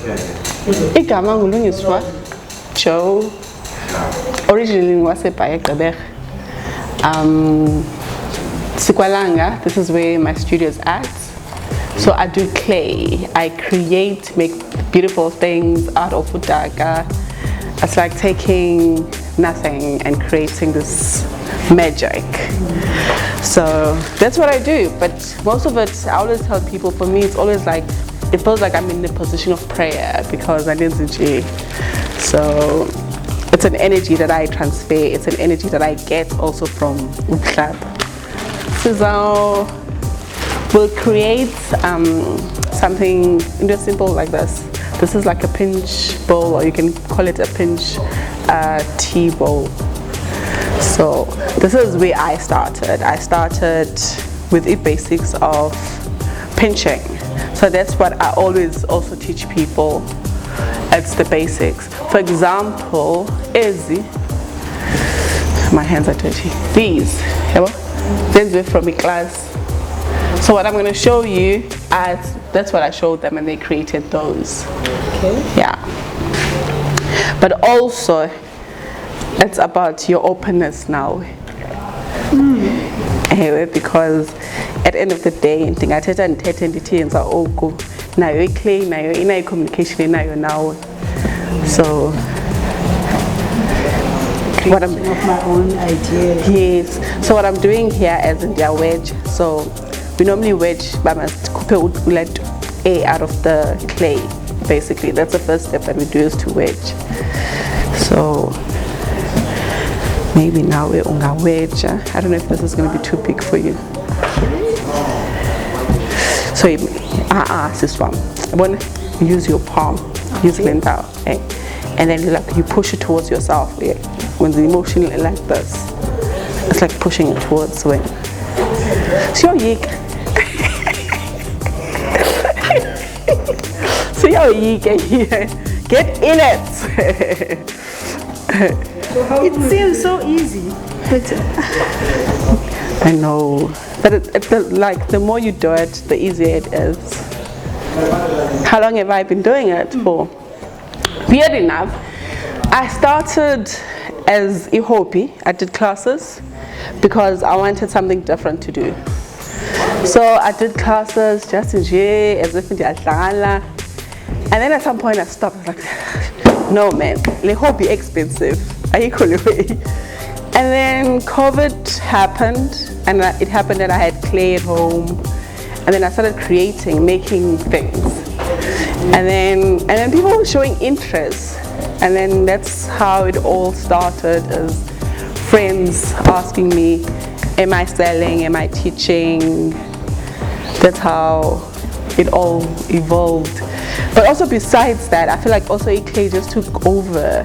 Igama Lungiswa Joe. Originally was a Langa. Langa, this is where my studio is at. So I do clay. I create, make beautiful things out of udaka. It's like taking nothing and creating this magic. So that's what I do. But most of it, I always tell people, for me, it's always like, it feels like I'm in the position of prayer because I need to. So it's an energy that I transfer. It's an energy that I get also from Uklab. So we'll create something simple like this. This is like a pinch bowl, or you can call it a pinch tea bowl. So this is where I started. I started with the basics of pinching. So that's what I always also teach people. It's the basics. For example, my hands are dirty. These were from a class. So what I'm going to show you, that's what I showed them, and they created those. Okay. Yeah. But also, it's about your openness now. Because at the end of the day, I think I tell and details are all go. Now you clay, now you're in communication, now. So what I'm of my own idea. Yes. So what I'm doing here is in their wedge. So we normally wedge, but must let air out of the clay. Basically, that's the first step that we do, is to wedge. So maybe now we're on our wedge. I don't know if this is going to be too big for you. So this one. I want to use your palm, use length, and then you push it towards yourself. When the emotion like this, it's like pushing it towards when. So you get in it. It seems so easy. I know, but it's like the more you do it, the easier it is. How long have I been doing it for? Weird enough, I started as a hobby. I did classes because I wanted something different to do. So I did classes just as if in Dela. And then at some point I stopped. I was like, no man, the hobby expensive. And then COVID happened, and it happened that I had clay at home, and then I started making things, and then people were showing interest, and then that's how it all started, as friends asking me, am I selling, am I teaching? That's how it all evolved. But also besides that, I feel like also eKhay just took over,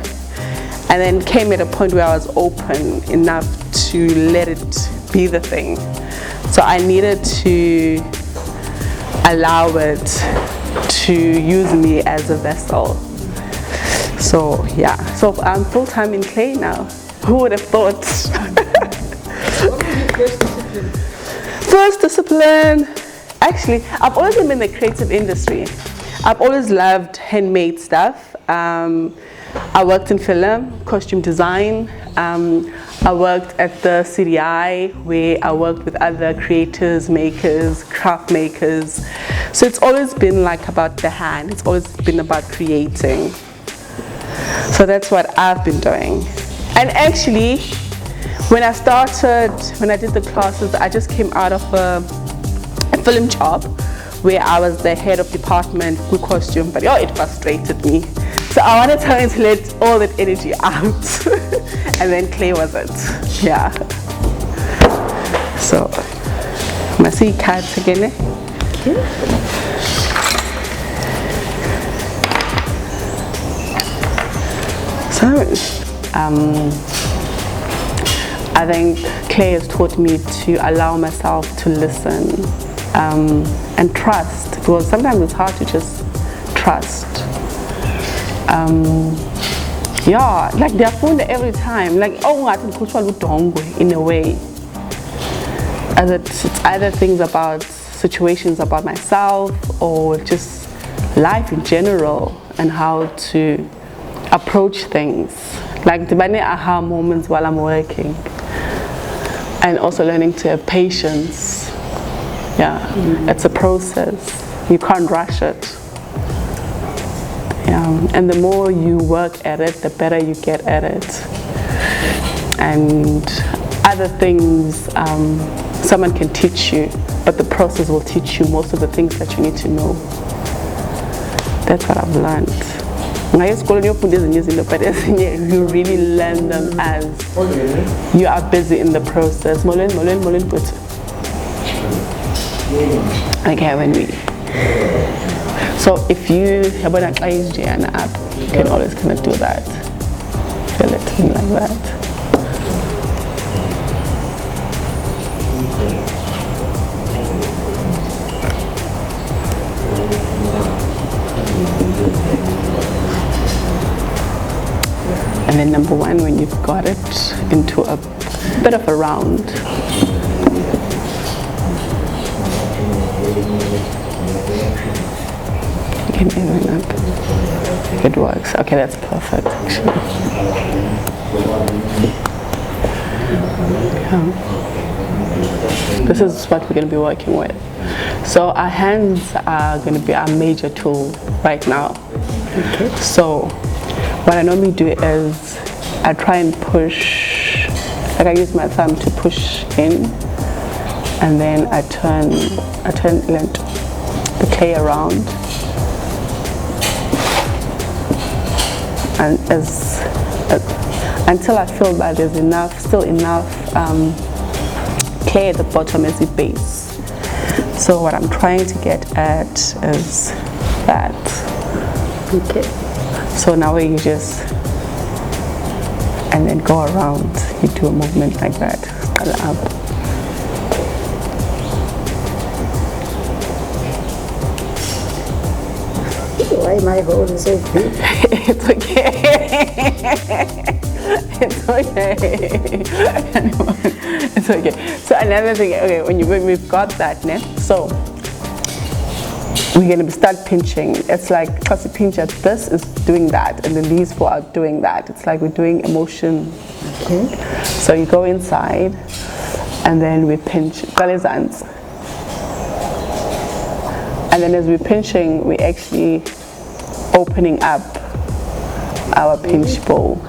and then came at a point where I was open enough to let it be the thing. So I needed to allow it to use me as a vessel. So yeah, so I'm full-time in clay now. Who would have thought? What was your first discipline? First discipline, actually, I've always been in the creative industry. I've always loved handmade stuff. I worked in film, costume design. I worked at the CDI, where I worked with other creators, makers, craft makers. So it's always been like about the hand. It's always been about creating. So that's what I've been doing. And actually, when I did the classes, I just came out of a film job where I was the head of department with costume, but it frustrated me. So I wanted her to let all that energy out, and then clay was it. Yeah. So, I'm gonna see cards again. Okay. So, I think clay has taught me to allow myself to listen and trust, because sometimes it's hard to just trust. Yeah, like they're phoned every time. Like, I think in a way. As it's either things about situations about myself or just life in general. and how to approach things. Like the many aha moments while I'm working. And also learning to have patience. Yeah, it's a process. You can't rush it. Yeah, and the more you work at it, the better you get at it. And other things, someone can teach you, but the process will teach you most of the things that you need to know. That's what I've learned. But you really learn them as you are busy in the process. Okay, when we. So if you have an app, you can always kind of do that. Fill it in like that. And then number one, when you've got it into a bit of a round, you can even up. It works. Okay, that's perfect actually. Yeah. This is what we're going to be working with. So our hands are going to be our major tool right now. Okay. So what I normally do is I try and push, like I use my thumb to push in, and then I turn the clay around, and until I feel that there's still enough clay at the bottom as a base. So what I'm trying to get at is that. Okay. So now you just, and then go around, you do a movement like that, up. Why am I holding so big? It's okay. It's okay. It's okay. So another thing, okay, when we've got that, so we're going to start pinching. It's like, because the pinch at this is doing that, and the leaves for are doing that. It's like we're doing emotion. Okay. So you go inside, and then we pinch. And then as we're pinching, we're actually opening up our pinch bowl.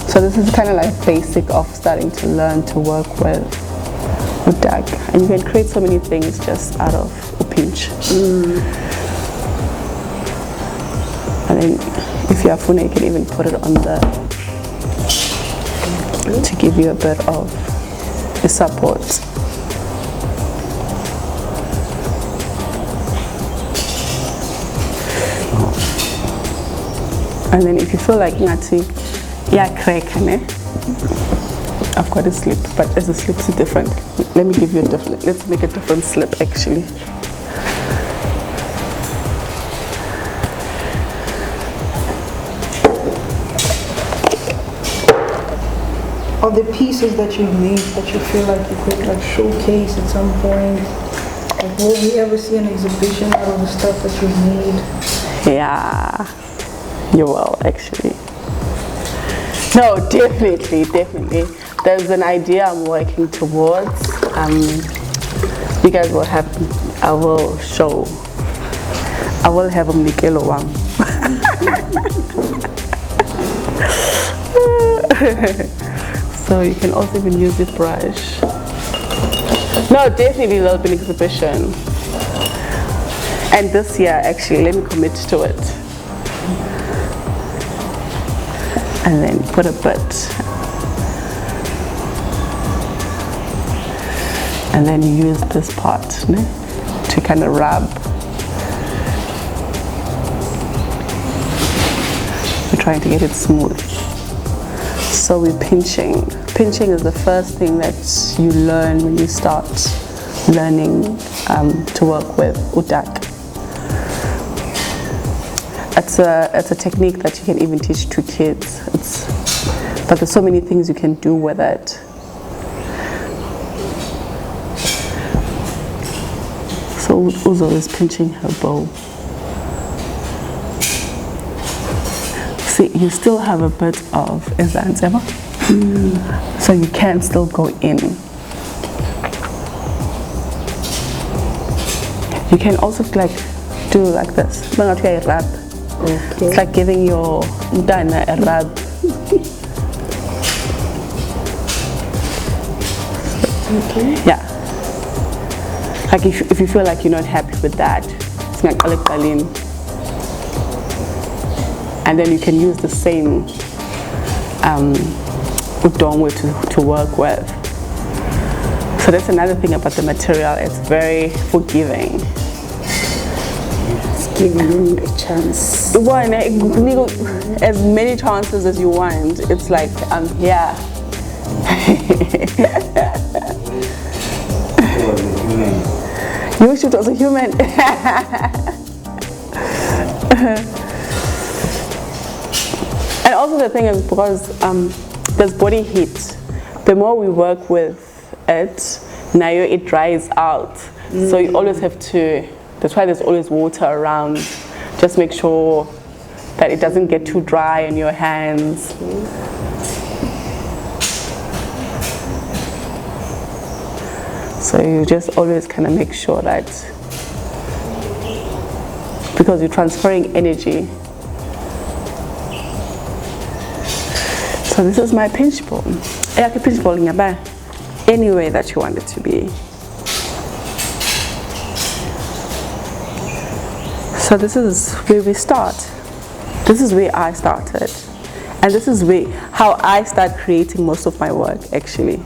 So this is kind of like basic of starting to learn to work with duck, and you can create so many things just out of a pinch. And then if you have funa, you can even put it on the, to give you a bit of a support. And then if you feel like ngati, yeah, crack, I've got a slip, but as a slip is different. Let me give you a different, let's make a different slip actually. Of the pieces that you've made that you feel like you could like showcase at some point, like will we ever see an exhibition out of the stuff that you've made? Yeah, you will actually. No, definitely. There's an idea I'm working towards. You guys will have, I will have a Mikelo one. So you can also even use this brush. No, definitely there'll be an exhibition. And this year, actually, let me commit to it. And then put a bit. And then you use this part to kind of rub. We're trying to get it smooth. So we're pinching. Pinching is the first thing that you learn when you start learning to work with udak. A it's a technique that you can even teach to kids. But there's so many things you can do with it. So Uzo is pinching her bow. See, you still have a bit of Ezanzema, so you can still go in. You can also like do like this. Okay. It's like giving your dana a rub. Okay. Yeah. Like if you feel like you're not happy with that, it's like and then you can use the same udongwe to work with. So that's another thing about the material. It's very forgiving. It's giving you a chance. As many chances as you want. It's like I'm here. You wish it was a human. And also the thing is, because there's body heat, the more we work with it, now it dries out. So you always have to, that's why there's always water around. Just make sure that it doesn't get too dry in your hands. So you just always kind of make sure that, because you're transferring energy. So this is my pinch ball. I can pinch ball any way that you want it to be. So this is where we start. This is where I started. And this is how I start creating most of my work, actually.